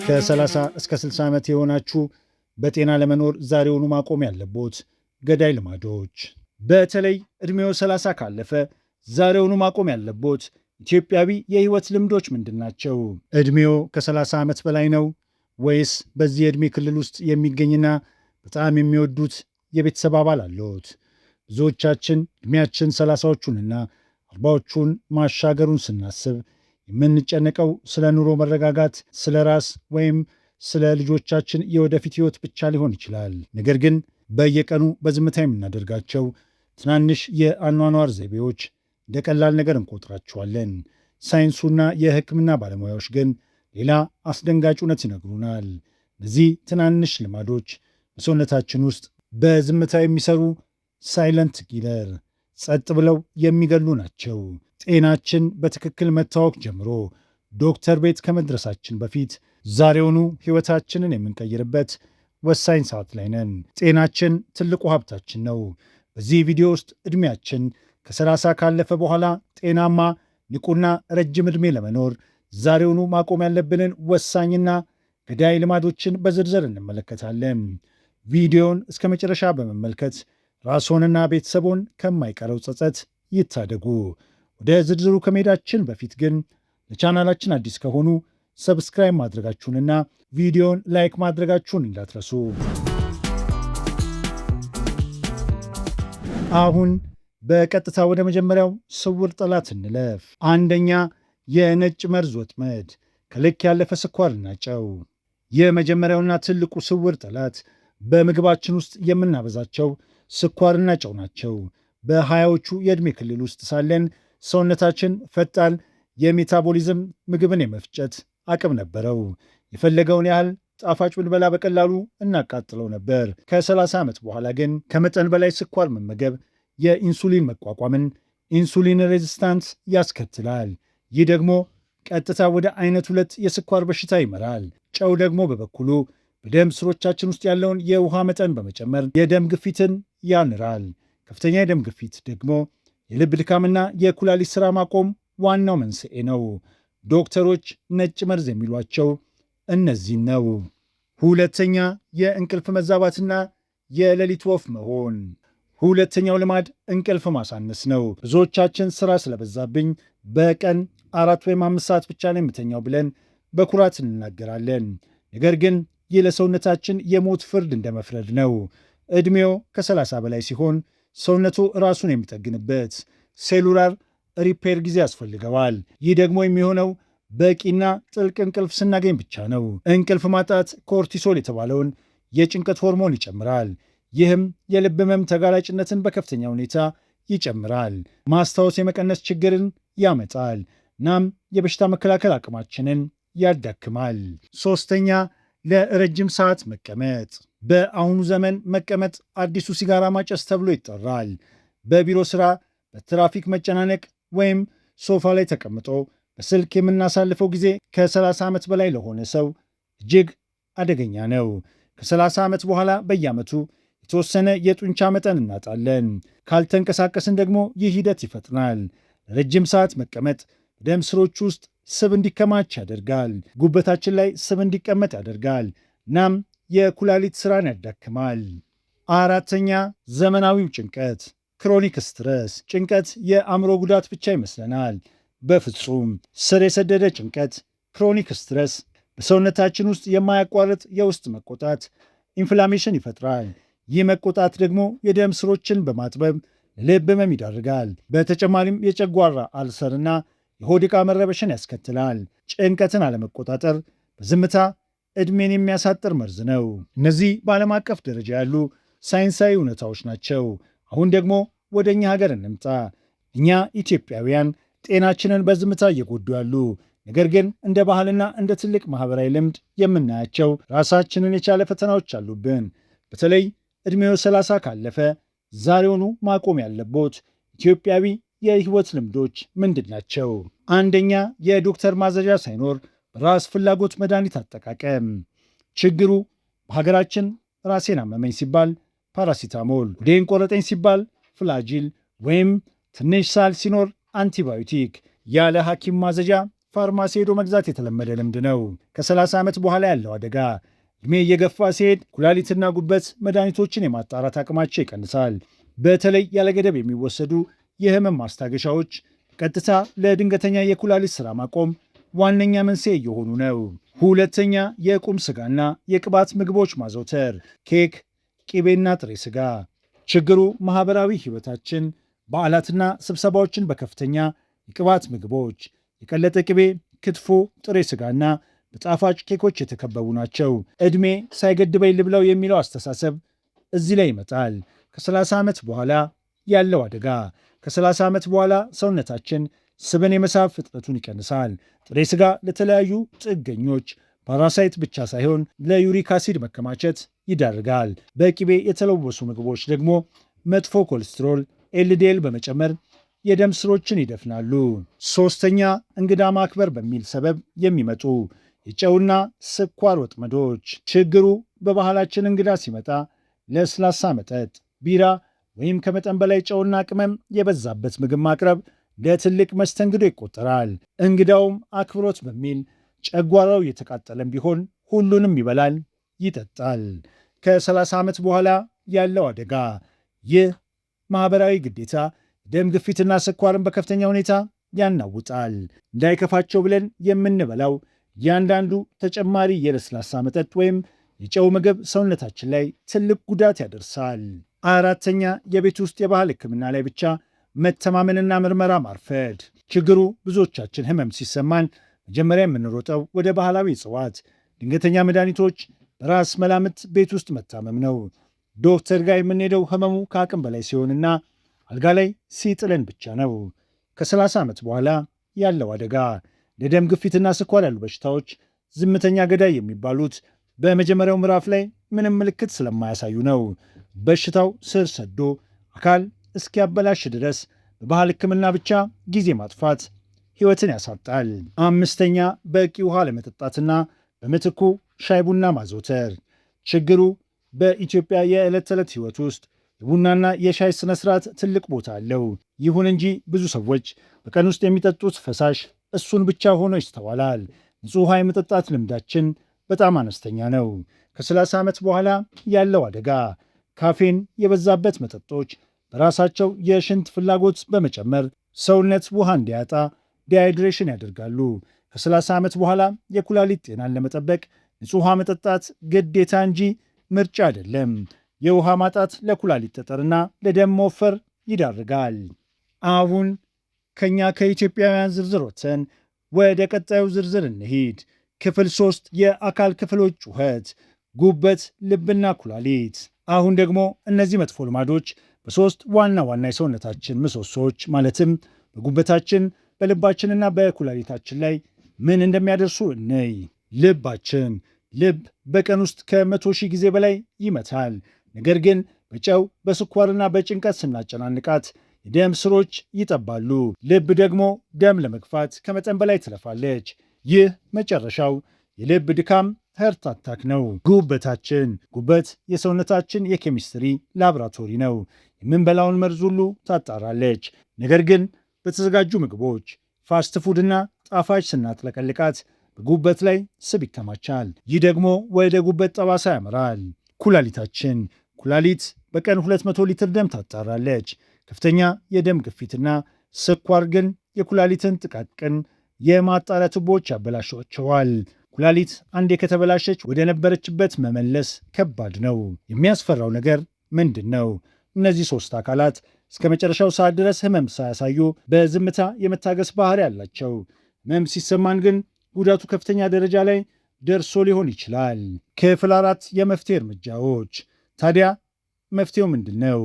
ከ30 እስከ 60 ዓመት የሆናችሁ በጤና ለመኖር ዛሬውኑ ማቆም ያለቦት ገዳይ ልማዶች። በተለይ ዕድሜው 30 ካለፈ ዛሬውኑ ማቆም ያለቦት ኢትዮጵያዊ የህይወት ልምዶች ምንድን ናቸው? ዕድሜው ከ30 ዓመት በላይ ነው ወይስ በዚህ የዕድሜ ክልል ውስጥ የሚገኝና በጣም የሚወዱት የቤተሰብ አባል አለዎት? ብዙዎቻችን ዕድሜያችን 30ዎቹንና 40ዎቹን ማሻገሩን ስናስብ የምንጨነቀው ስለ ኑሮ መረጋጋት፣ ስለ ራስ ወይም ስለ ልጆቻችን የወደፊት ህይወት ብቻ ሊሆን ይችላል። ነገር ግን በየቀኑ በዝምታ የምናደርጋቸው ትናንሽ የአኗኗር ዘይቤዎች እንደ ቀላል ነገር እንቆጥራቸዋለን። ሳይንሱና የሕክምና ባለሙያዎች ግን ሌላ አስደንጋጭ እውነት ይነግሩናል። እነዚህ ትናንሽ ልማዶች በሰውነታችን ውስጥ በዝምታ የሚሰሩ ሳይለንት ኪለር፣ ጸጥ ብለው የሚገሉ ናቸው። ጤናችን በትክክል መታወቅ ጀምሮ ዶክተር ቤት ከመድረሳችን በፊት ዛሬውኑ ሕይወታችንን የምንቀይርበት ወሳኝ ሰዓት ላይ ነን። ጤናችን ትልቁ ሀብታችን ነው። በዚህ ቪዲዮ ውስጥ ዕድሜያችን ከ30 ካለፈ በኋላ ጤናማ ንቁና ረጅም ዕድሜ ለመኖር ዛሬውኑ ማቆም ያለብንን ወሳኝና ገዳይ ልማዶችን በዝርዝር እንመለከታለን። ቪዲዮን እስከ መጨረሻ በመመልከት ራስዎንና ቤተሰቦን ከማይቀረው ጸጸት ይታደጉ። ወደ ዝርዝሩ ከመሄዳችን በፊት ግን ለቻናላችን አዲስ ከሆኑ ሰብስክራይብ ማድረጋችሁንና ቪዲዮን ላይክ ማድረጋችሁን እንዳትረሱ። አሁን በቀጥታ ወደ መጀመሪያው ስውር ጠላት እንለፍ። አንደኛ፣ የነጭ መርዝ ወጥመድ፣ ከልክ ያለፈ ስኳርና ጨው። የመጀመሪያውና ትልቁ ስውር ጠላት በምግባችን ውስጥ የምናበዛቸው ስኳርና ጨው ናቸው። በሃያዎቹ የዕድሜ ክልል ውስጥ ሳለን ሰውነታችን ፈጣን የሜታቦሊዝም ምግብን የመፍጨት አቅም ነበረው። የፈለገውን ያህል ጣፋጭ ብንበላ በቀላሉ እናቃጥለው ነበር። ከ30 ዓመት በኋላ ግን ከመጠን በላይ ስኳር መመገብ የኢንሱሊን መቋቋምን ኢንሱሊን ሬዚስታንስ ያስከትላል። ይህ ደግሞ ቀጥታ ወደ አይነት 2 የስኳር በሽታ ይመራል። ጨው ደግሞ በበኩሉ በደም ስሮቻችን ውስጥ ያለውን የውሃ መጠን በመጨመር የደም ግፊትን ያንራል። ከፍተኛ የደም ግፊት ደግሞ የልብ ድካምና የኩላሊት ሥራ ማቆም ዋናው መንስኤ ነው። ዶክተሮች ነጭ መርዝ የሚሏቸው እነዚህን ነው። ሁለተኛ፣ የእንቅልፍ መዛባትና የሌሊት ወፍ መሆን። ሁለተኛው ልማድ እንቅልፍ ማሳነስ ነው። ብዙዎቻችን ሥራ ስለበዛብኝ በቀን 4 ወይም 5 ሰዓት ብቻ ነው የምተኛው ብለን በኩራት እንናገራለን። ነገር ግን ይህ ለሰውነታችን የሞት ፍርድ እንደመፍረድ ነው። ዕድሜው ከ30 በላይ ሲሆን ሰውነቱ ራሱን የሚጠግንበት ሴሉላር ሪፔር ጊዜ ያስፈልገዋል። ይህ ደግሞ የሚሆነው በቂና ጥልቅ እንቅልፍ ስናገኝ ብቻ ነው። እንቅልፍ ማጣት ኮርቲሶል የተባለውን የጭንቀት ሆርሞን ይጨምራል። ይህም የልብ ህመም ተጋላጭነትን በከፍተኛ ሁኔታ ይጨምራል። ማስታወስ የመቀነስ ችግርን ያመጣል። እናም የበሽታ መከላከል አቅማችንን ያዳክማል። ሶስተኛ፣ ለረጅም ሰዓት መቀመጥ። በአሁኑ ዘመን መቀመጥ አዲሱ ሲጋራ ማጨስ ተብሎ ይጠራል። በቢሮ ሥራ፣ በትራፊክ መጨናነቅ ወይም ሶፋ ላይ ተቀምጦ በስልክ የምናሳልፈው ጊዜ ከ30 ዓመት በላይ ለሆነ ሰው እጅግ አደገኛ ነው። ከ30 ዓመት በኋላ በየዓመቱ የተወሰነ የጡንቻ መጠን እናጣለን። ካልተንቀሳቀስን ደግሞ ይህ ሂደት ይፈጥናል። ለረጅም ሰዓት መቀመጥ በደም ስሮች ውስጥ ስብ እንዲከማች ያደርጋል። ጉበታችን ላይ ስብ እንዲቀመጥ ያደርጋል። እናም የኩላሊት ሥራን ያዳክማል። አራተኛ፣ ዘመናዊው ጭንቀት ክሮኒክ ስትረስ። ጭንቀት የአእምሮ ጉዳት ብቻ ይመስለናል። በፍጹም ስር የሰደደ ጭንቀት ክሮኒክ ስትረስ በሰውነታችን ውስጥ የማያቋርጥ የውስጥ መቆጣት ኢንፍላሜሽን ይፈጥራል። ይህ መቆጣት ደግሞ የደም ስሮችን በማጥበብ ለልብ ህመም ይዳርጋል። በተጨማሪም የጨጓራ አልሰርና የሆድ ዕቃ መረበሽን ያስከትላል። ጭንቀትን አለመቆጣጠር በዝምታ ዕድሜን የሚያሳጥር መርዝ ነው። እነዚህ በዓለም አቀፍ ደረጃ ያሉ ሳይንሳዊ እውነታዎች ናቸው። አሁን ደግሞ ወደ እኛ ሀገር እንምጣ። እኛ ኢትዮጵያውያን ጤናችንን በዝምታ እየጎዱ ያሉ ነገር ግን እንደ ባህልና እንደ ትልቅ ማህበራዊ ልምድ የምናያቸው ራሳችንን የቻለ ፈተናዎች አሉብን። በተለይ ዕድሜው 30 ካለፈ ዛሬውኑ ማቆም ያለቦት ኢትዮጵያዊ የህይወት ልምዶች ምንድን ናቸው? አንደኛ፣ የዶክተር ማዘዣ ሳይኖር በራስ ፍላጎት መድኃኒት አጠቃቀም። ችግሩ በሀገራችን ራሴን አመመኝ ሲባል ፓራሲታሞል፣ ሆዴን ቆረጠኝ ሲባል ፍላጂል ወይም ትንሽ ሳል ሲኖር አንቲባዮቲክ ያለ ሐኪም ማዘዣ ፋርማሲ ሄዶ መግዛት የተለመደ ልምድ ነው። ከ30 ዓመት በኋላ ያለው አደጋ ዕድሜ እየገፋ ሲሄድ ኩላሊትና ጉበት መድኃኒቶችን የማጣራት አቅማቸው ይቀንሳል። በተለይ ያለገደብ የሚወሰዱ የህመም ማስታገሻዎች ቀጥታ ለድንገተኛ የኩላሊት ሥራ ማቆም ዋነኛ መንስኤ እየሆኑ ነው። ሁለተኛ፣ የቁም ሥጋና የቅባት ምግቦች ማዘውተር፣ ኬክ፣ ቅቤና ጥሬ ሥጋ። ችግሩ ማኅበራዊ ሕይወታችን በዓላትና ስብሰባዎችን በከፍተኛ የቅባት ምግቦች፣ የቀለጠ ቅቤ፣ ክትፎ፣ ጥሬ ሥጋና በጣፋጭ ኬኮች የተከበቡ ናቸው። ዕድሜ ሳይገድበኝ ልብላው የሚለው አስተሳሰብ እዚህ ላይ ይመጣል። ከ30 ዓመት በኋላ ያለው አደጋ ከ30 ዓመት በኋላ ሰውነታችን ስብን የመሳብ ፍጥነቱን ይቀንሳል። ጥሬ ሥጋ ለተለያዩ ጥገኞች ፓራሳይት ብቻ ሳይሆን ለዩሪክ አሲድ መከማቸት ይዳርጋል። በቅቤ የተለወሱ ምግቦች ደግሞ መጥፎ ኮሌስትሮል ኤልዲኤል በመጨመር የደም ስሮችን ይደፍናሉ። ሶስተኛ፣ እንግዳ ማክበር በሚል ሰበብ የሚመጡ የጨውና ስኳር ወጥመዶች። ችግሩ በባህላችን እንግዳ ሲመጣ ለስላሳ መጠጥ፣ ቢራ ወይም ከመጠን በላይ ጨውና ቅመም የበዛበት ምግብ ማቅረብ ለትልቅ መስተንግዶ ይቆጠራል። እንግዳውም አክብሮት በሚል ጨጓራው የተቃጠለም ቢሆን ሁሉንም ይበላል፣ ይጠጣል። ከ30 ዓመት በኋላ ያለው አደጋ ይህ ማኅበራዊ ግዴታ ደም ግፊትና ስኳርን በከፍተኛ ሁኔታ ያናውጣል። እንዳይከፋቸው ብለን የምንበላው እያንዳንዱ ተጨማሪ የለስላሳ መጠጥ ወይም የጨው ምግብ ሰውነታችን ላይ ትልቅ ጉዳት ያደርሳል። አራተኛ፣ የቤት ውስጥ የባህል ሕክምና ላይ ብቻ መተማመንና ምርመራ ማርፈድ። ችግሩ ብዙዎቻችን ህመም ሲሰማን መጀመሪያ የምንሮጠው ወደ ባህላዊ እጽዋት፣ ድንገተኛ መድኃኒቶች፣ በራስ መላምት ቤት ውስጥ መታመም ነው። ዶክተር ጋር የምንሄደው ህመሙ ከአቅም በላይ ሲሆንና አልጋ ላይ ሲጥለን ብቻ ነው። ከ30 ዓመት በኋላ ያለው አደጋ ለደም ግፊትና ስኳር ያሉ በሽታዎች ዝምተኛ ገዳይ የሚባሉት በመጀመሪያው ምዕራፍ ላይ ምንም ምልክት ስለማያሳዩ ነው። በሽታው ስር ሰዶ አካል እስኪያበላሽ ድረስ በባህል ሕክምና ብቻ ጊዜ ማጥፋት ሕይወትን ያሳጣል። አምስተኛ፣ በቂ ውሃ ለመጠጣትና በምትኩ ሻይ ቡና ማዘውተር። ችግሩ በኢትዮጵያ የዕለት ተዕለት ሕይወት ውስጥ የቡናና የሻይ ስነ ስርዓት ትልቅ ቦታ አለው። ይሁን እንጂ ብዙ ሰዎች በቀን ውስጥ የሚጠጡት ፈሳሽ እሱን ብቻ ሆኖ ይስተዋላል። ንጹህ ውሃ የመጠጣት ልምዳችን በጣም አነስተኛ ነው። ከ30 ዓመት በኋላ ያለው አደጋ ካፌን የበዛበት መጠጦች በራሳቸው የሽንት ፍላጎት በመጨመር ሰውነት ውሃ እንዲያጣ ዲሃይድሬሽን ያደርጋሉ። ከ30 ዓመት በኋላ የኩላሊት ጤናን ለመጠበቅ ንጹህ ውሃ መጠጣት ግዴታ እንጂ ምርጫ አይደለም። የውሃ ማጣት ለኩላሊት ጠጠርና ለደም መወፈር ይዳርጋል። አሁን ከኛ ከኢትዮጵያውያን ዝርዝር ወጥተን ወደ ቀጣዩ ዝርዝር እንሂድ። ክፍል 3 የአካል ክፍሎች ጩኸት፣ ጉበት፣ ልብና ኩላሊት። አሁን ደግሞ እነዚህ መጥፎ ልማዶች በሶስት ዋና ዋና የሰውነታችን ምሰሶች ማለትም በጉበታችን፣ በልባችንና በኩላሊታችን ላይ ምን እንደሚያደርሱ እንይ። ልባችን። ልብ በቀን ውስጥ ከ100 ሺህ ጊዜ በላይ ይመታል። ነገር ግን በጨው በስኳርና በጭንቀት ስናጨናንቃት የደም ስሮች ይጠባሉ። ልብ ደግሞ ደም ለመግፋት ከመጠን በላይ ትለፋለች። ይህ መጨረሻው የልብ ድካም ሄርት አታክ ነው። ጉበታችን። ጉበት የሰውነታችን የኬሚስትሪ ላብራቶሪ ነው። የምንበላውን መርዝ ሁሉ ታጣራለች። ነገር ግን በተዘጋጁ ምግቦች፣ ፋስት ፉድና ጣፋጭ ስናጥለቀልቃት በጉበት ላይ ስብ ይከማቻል። ይህ ደግሞ ወደ ጉበት ጠባሳ ያመራል። ኩላሊታችን። ኩላሊት በቀን 200 ሊትር ደም ታጣራለች። ከፍተኛ የደም ግፊትና ስኳር ግን የኩላሊትን ጥቃቅን የማጣሪያ ቱቦዎች ያበላሿቸዋል። ኩላሊት አንዴ ከተበላሸች ወደ ነበረችበት መመለስ ከባድ ነው። የሚያስፈራው ነገር ምንድን ነው? እነዚህ ሶስት አካላት እስከ መጨረሻው ሰዓት ድረስ ህመም ሳያሳዩ በዝምታ የመታገስ ባህሪ ያላቸው። ህመም ሲሰማን ግን ጉዳቱ ከፍተኛ ደረጃ ላይ ደርሶ ሊሆን ይችላል። ክፍል 4 የመፍትሄ እርምጃዎች። ታዲያ መፍትሄው ምንድን ነው?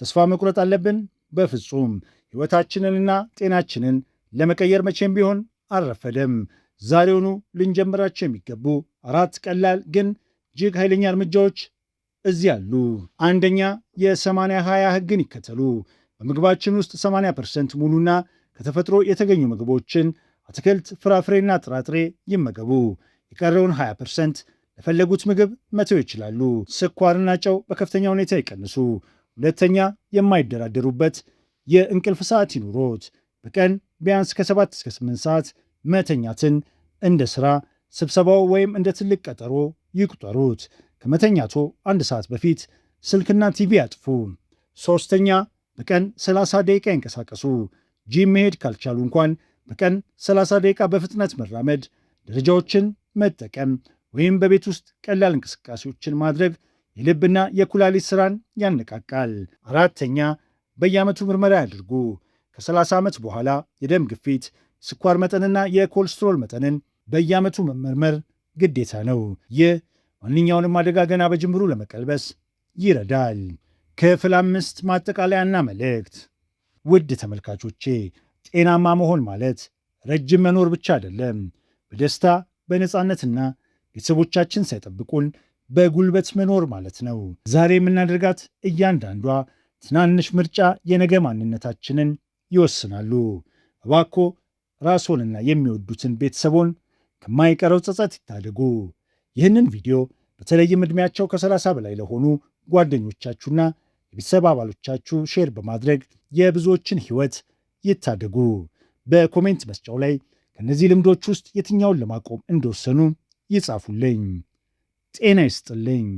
ተስፋ መቁረጥ አለብን? በፍጹም። ሕይወታችንንና ጤናችንን ለመቀየር መቼም ቢሆን አልረፈደም። ዛሬውኑ ልንጀምራቸው የሚገቡ 4 ቀላል ግን እጅግ ኃይለኛ እርምጃዎች እዚህ አሉ። አንደኛ፣ የ80-20 ህግን ይከተሉ። በምግባችን ውስጥ 80% ሙሉና ከተፈጥሮ የተገኙ ምግቦችን፣ አትክልት፣ ፍራፍሬና ጥራጥሬ ይመገቡ። የቀረውን 20% ለፈለጉት ምግብ መተው ይችላሉ። ስኳርና ጨው በከፍተኛ ሁኔታ ይቀንሱ። ሁለተኛ፣ የማይደራደሩበት የእንቅልፍ ሰዓት ይኑሮት። በቀን ቢያንስ ከ7 እስከ 8 ሰዓት መተኛትን እንደ ሥራ፣ ስብሰባው ወይም እንደ ትልቅ ቀጠሮ ይቁጠሩት። ከመተኛቶ 1 ሰዓት በፊት ስልክና ቲቪ ያጥፉ። ሶስተኛ፣ በቀን 30 ደቂቃ ይንቀሳቀሱ። ጂም መሄድ ካልቻሉ እንኳን በቀን 30 ደቂቃ በፍጥነት መራመድ፣ ደረጃዎችን መጠቀም ወይም በቤት ውስጥ ቀላል እንቅስቃሴዎችን ማድረግ የልብና የኩላሊት ሥራን ያነቃቃል። አራተኛ፣ በየዓመቱ ምርመራ ያድርጉ። ከ30 ዓመት በኋላ የደም ግፊት፣ ስኳር መጠንና የኮሌስትሮል መጠንን በየዓመቱ መመርመር ግዴታ ነው። ይህ ማንኛውንም አደጋ ገና በጅምሩ ለመቀልበስ ይረዳል። ክፍል 5 ማጠቃለያና መልእክት። ውድ ተመልካቾቼ፣ ጤናማ መሆን ማለት ረጅም መኖር ብቻ አይደለም። በደስታ በነፃነትና ቤተሰቦቻችን ሳይጠብቁን በጉልበት መኖር ማለት ነው። ዛሬ የምናደርጋት እያንዳንዷ ትናንሽ ምርጫ የነገ ማንነታችንን ይወስናሉ። እባክዎ ራስዎንና የሚወዱትን ቤተሰቦን ከማይቀረው ጸጸት ይታደጉ። ይህንን ቪዲዮ በተለይም ዕድሜያቸው ከ30 በላይ ለሆኑ ጓደኞቻችሁና የቤተሰብ አባሎቻችሁ ሼር በማድረግ የብዙዎችን ሕይወት ይታደጉ። በኮሜንት መስጫው ላይ ከእነዚህ ልምዶች ውስጥ የትኛውን ለማቆም እንደወሰኑ ይጻፉልኝ። ጤና ይስጥልኝ።